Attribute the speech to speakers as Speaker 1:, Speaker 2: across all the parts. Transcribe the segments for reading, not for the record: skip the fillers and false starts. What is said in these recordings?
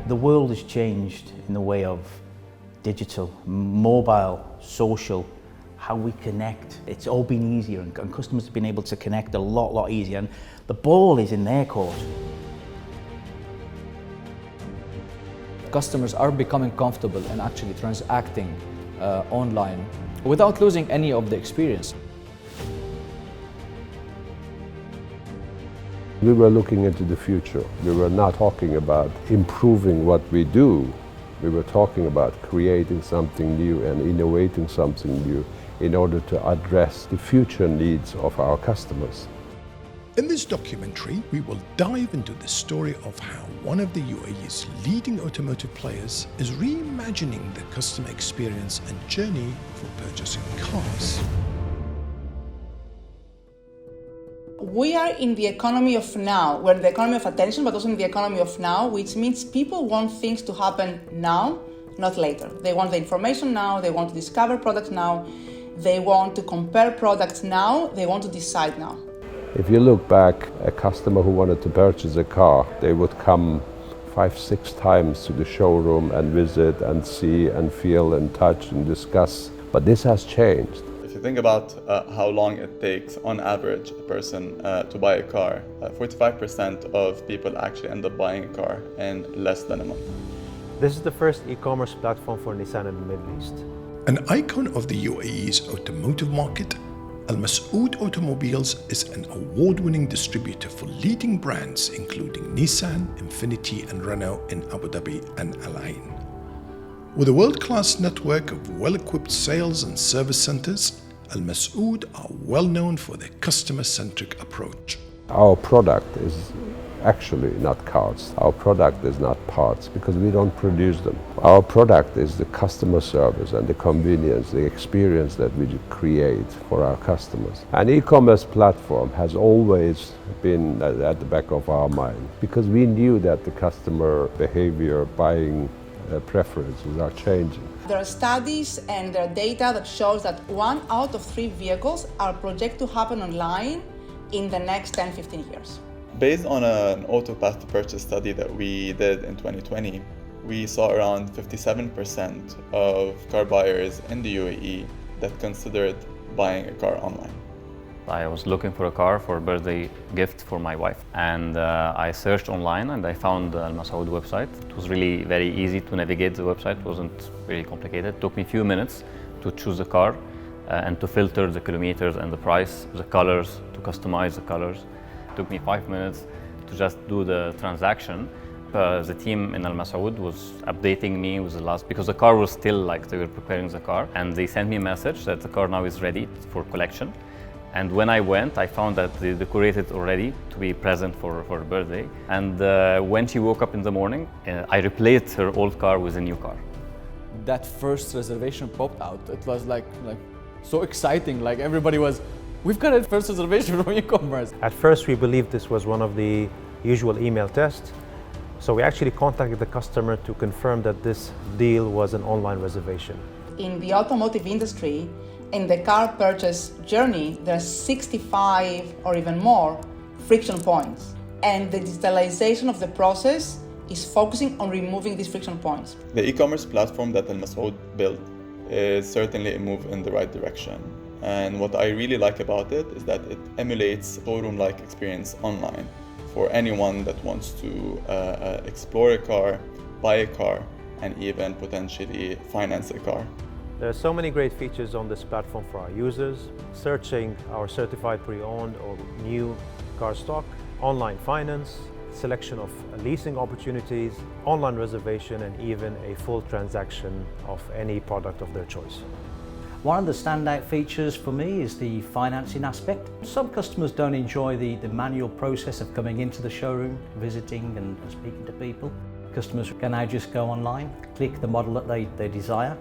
Speaker 1: The world has changed in the way of digital, mobile, social, how we connect. It's all been easier and customers have been able to connect a lot easier, and the ball is in their court.
Speaker 2: Customers are becoming comfortable in actually transacting online without losing any of the experience.
Speaker 3: We were looking into the future. We were not talking about improving what we do. We were talking about creating something new and innovating something new in order to address the future needs of our customers.
Speaker 4: In this documentary, we will dive into the story of how one of the UAE's leading automotive players is reimagining the customer experience and journey for purchasing cars.
Speaker 5: We are in the economy of now. We're in the economy of attention, but also in the economy of now, which means people want things to happen now, not later. They want the information now, they want to discover products now, they want to compare products now, they want to decide now.
Speaker 3: If you look back, a customer who wanted to purchase a car, they would come 5-6 times to the showroom and visit and see and feel and touch and discuss. But this has changed.
Speaker 6: If you think about how long it takes on average a person to buy a car, 45% of people actually end up buying a car in less than a month.
Speaker 7: This is the first e-commerce platform for Nissan in the Middle East.
Speaker 4: An icon of the UAE's automotive market, Masaood Automobiles is an award-winning distributor for leading brands including Nissan, Infiniti and Renault in Abu Dhabi and Al-Ain. With a world-class network of well-equipped sales and service centers, Masaood are well known for their customer-centric approach.
Speaker 3: Our product is actually not cars. Our product is not parts because we don't produce them. Our product is the customer service and the convenience, the experience that we create for our customers. An e-commerce platform has always been at the back of our mind because we knew that the customer behavior, buying preferences are changing.
Speaker 5: There are studies and there are data that shows that 1 out of 3 vehicles are projected to happen online in the next 10-15 years.
Speaker 6: Based on an auto path to purchase study that we did in 2020, we saw around 57% of car buyers in the UAE that considered buying a car online.
Speaker 8: I was looking for a car for a birthday gift for my wife, and I searched online and I found the Masaood website. It was really very easy to navigate the website, it wasn't really complicated. It took me a few minutes to choose the car and to filter the kilometers and the price, the colors, to customize the colors. It took me 5 minutes to just do the transaction. The team in Masaood was updating me with the last, because the car was still like they were preparing the car, and they sent me a message that the car now is ready for collection. And when I went, I found that they decorated already to be present for her birthday. And when she woke up in the morning, I replaced her old car with a new car.
Speaker 2: That first reservation popped out. It was like so exciting. Like everybody was, we've got a first reservation from e-commerce.
Speaker 7: At first, we believed this was one of the usual email tests. So we actually contacted the customer to confirm that this deal was an online reservation.
Speaker 5: In the automotive industry, in the car purchase journey, there are 65 or even more friction points. And the digitalization of the process is focusing on removing these friction points.
Speaker 6: The e-commerce platform that Masaood built is certainly a move in the right direction. And what I really like about it is that it emulates a showroom-like experience online for anyone that wants to explore a car, buy a car, and even potentially finance a car.
Speaker 7: There are so many great features on this platform for our users: searching our certified pre-owned or new car stock, online finance, selection of leasing opportunities, online reservation, and even a full transaction of any product of their choice.
Speaker 1: One of the standout features for me is the financing aspect. Some customers don't enjoy the manual process of coming into the showroom, visiting and speaking to people. Customers can now just go online, click the model that they desire.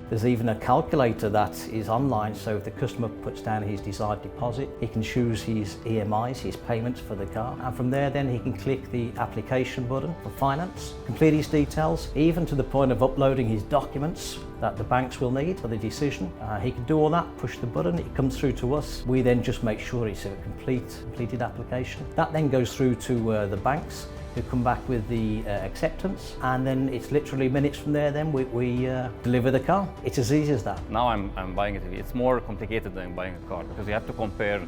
Speaker 1: There's even a calculator that is online, so if the customer puts down his desired deposit, he can choose his EMIs, his payments for the car, and from there then he can click the application button for finance, complete his details, even to the point of uploading his documents that the banks will need for the decision. He can do all that, push the button, it comes through to us. We then just make sure it's a completed application. That then goes through to the banks. who come back with the acceptance, and then it's literally minutes from there then we deliver the car. It's as easy as that.
Speaker 8: Now I'm buying a TV. It's more complicated than buying a car because you have to compare,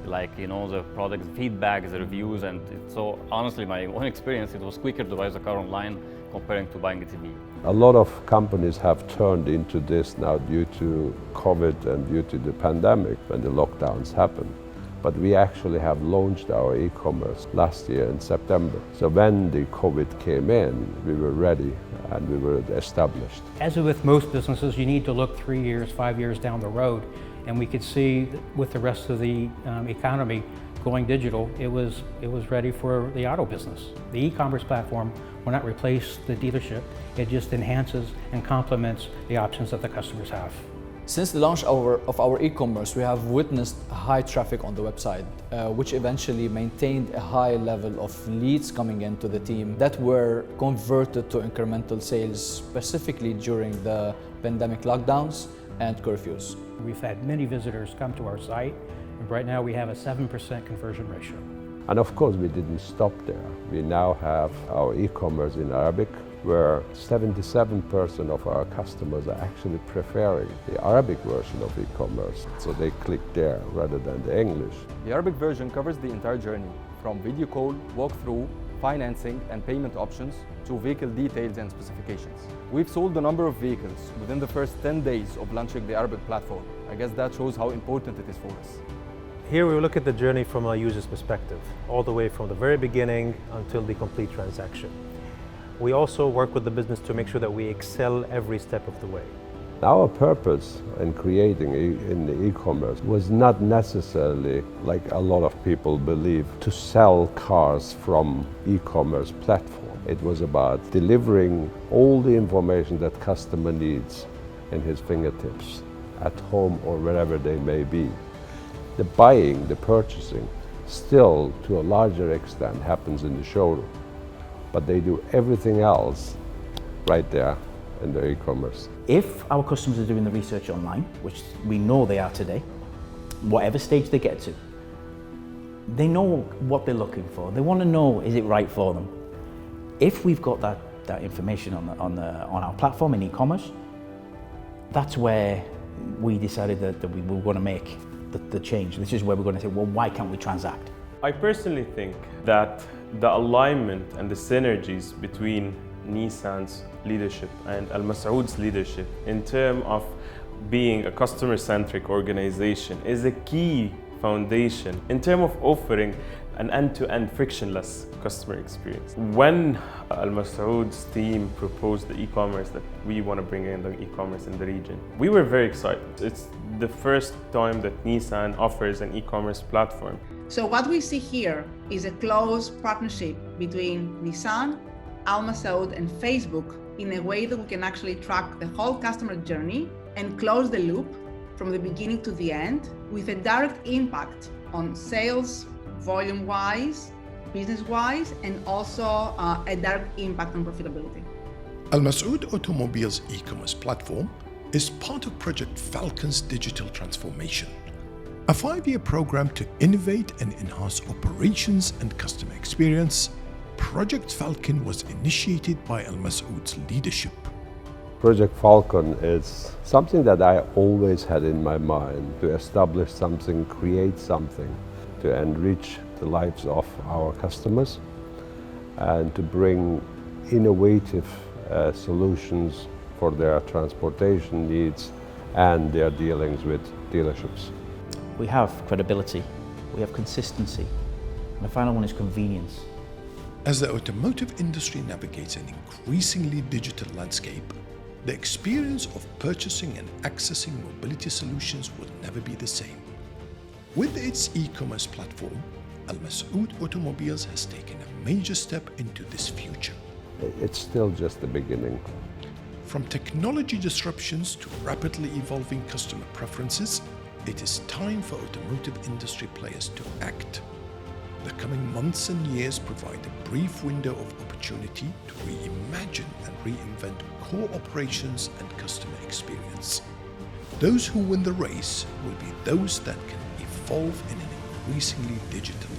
Speaker 8: like, you know, the product feedback, the reviews, and so honestly, my own experience, it was quicker to buy the car online comparing to buying a TV.
Speaker 3: A lot of companies have turned into this now due to COVID and due to the pandemic when the lockdowns happened. But we actually have launched our e-commerce last year in September. So when the COVID came in, we were ready and we were established.
Speaker 9: As with most businesses, you need to look 3 years, 5 years down the road. And we could see with the rest of the economy going digital, it was ready for the auto business. The e-commerce platform will not replace the dealership. It just enhances and complements the options that the customers have.
Speaker 2: Since the launch of our e-commerce, we have witnessed high traffic on the website, which eventually maintained a high level of leads coming into the team that were converted to incremental sales, specifically during the pandemic lockdowns and curfews.
Speaker 9: We've had many visitors come to our site, and right now we have a 7% conversion ratio.
Speaker 3: And of course, we didn't stop there. We now have our e-commerce in Arabic, where 77% of our customers are actually preferring the Arabic version of e-commerce, so they click there rather than the English.
Speaker 10: The Arabic version covers the entire journey, from video call, walkthrough, financing and payment options, to vehicle details and specifications. We've sold a number of vehicles within the first 10 days of launching the Arabic platform. I guess that shows how important it is for us.
Speaker 7: Here we look at the journey from a user's perspective, all the way from the very beginning until the complete transaction. We also work with the business to make sure that we excel every step of the way.
Speaker 3: Our purpose in creating in the e-commerce was not necessarily, like a lot of people believe, to sell cars from e-commerce platform. It was about delivering all the information that customer needs in his fingertips, at home or wherever they may be. The buying, the purchasing, still to a larger extent happens in the showroom, but they do everything else right there in the e-commerce.
Speaker 1: If our customers are doing the research online, which we know they are today, whatever stage they get to, they know what they're looking for. They want to know, is it right for them? If we've got that information on our platform in e-commerce, that's where we decided that we were going to make the change. This is where we're going to say, well, why can't we transact?
Speaker 11: I personally think that the alignment and the synergies between Nissan's leadership and Masaood's leadership in terms of being a customer-centric organization is a key foundation in terms of offering an end-to-end frictionless customer experience. When Masaood's team proposed the e-commerce that we want to bring in the e-commerce in the region, we were very excited. It's the first time that Nissan offers an e-commerce platform.
Speaker 5: So what we see here is a close partnership between Nissan, Masaood and Facebook in a way that we can actually track the whole customer journey and close the loop from the beginning to the end with a direct impact on sales, volume-wise, business-wise, and also a direct impact on profitability.
Speaker 4: Masaood Automobiles e-commerce platform is part of Project Falcon's digital transformation, a 5-year program to innovate and enhance operations and customer experience. Project Falcon was initiated by Masaood's leadership.
Speaker 3: Project Falcon is something that I always had in my mind, to establish something, create something, to enrich the lives of our customers and to bring innovative solutions for their transportation needs and their dealings with dealerships.
Speaker 1: We have credibility, we have consistency, and the final one is convenience.
Speaker 4: As the automotive industry navigates an increasingly digital landscape, the experience of purchasing and accessing mobility solutions will never be the same. With its e-commerce platform, Masaood Automobiles has taken a major step into this future.
Speaker 3: It's still just the beginning.
Speaker 4: From technology disruptions to rapidly evolving customer preferences, it is time for automotive industry players to act. The coming months and years provide a brief window of opportunity to reimagine and reinvent core operations and customer experience. Those who win the race will be those that can evolve in an increasingly digital